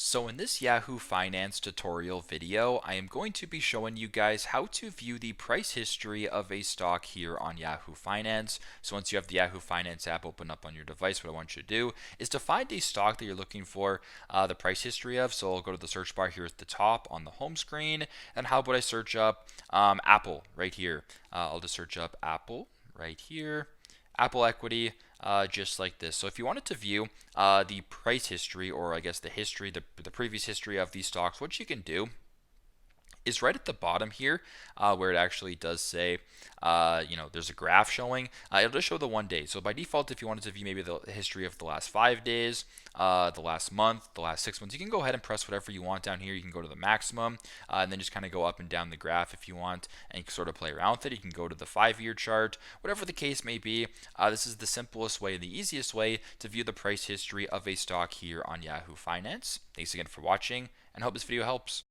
So in this Yahoo Finance tutorial video, I am going to be showing you guys how to view the price history of a stock here on Yahoo Finance. So once you have the Yahoo Finance app open up on your device, what I want you to do is to find a stock that you're looking for the price history of. So I'll go to the search bar here at the top on the home screen. And how about I search up Apple right here? I'll just search up Apple right here. Apple equity, just like this. So if you wanted to view the price history, or I guess the history, the previous history of these stocks, what you can do is right at the bottom here, where it actually does say, there's a graph showing. It'll just show the 1 day. So by default, if you wanted to view maybe the history of the last 5 days, the last month, the last 6 months, you can go ahead and press whatever you want down here. You can go to the maximum, and then just kind of go up and down the graph if you want, and you can sort of play around with it. You can go to the 5-year chart, whatever the case may be. This is the simplest way, the easiest way to view the price history of a stock here on Yahoo Finance. Thanks again for watching, and hope this video helps.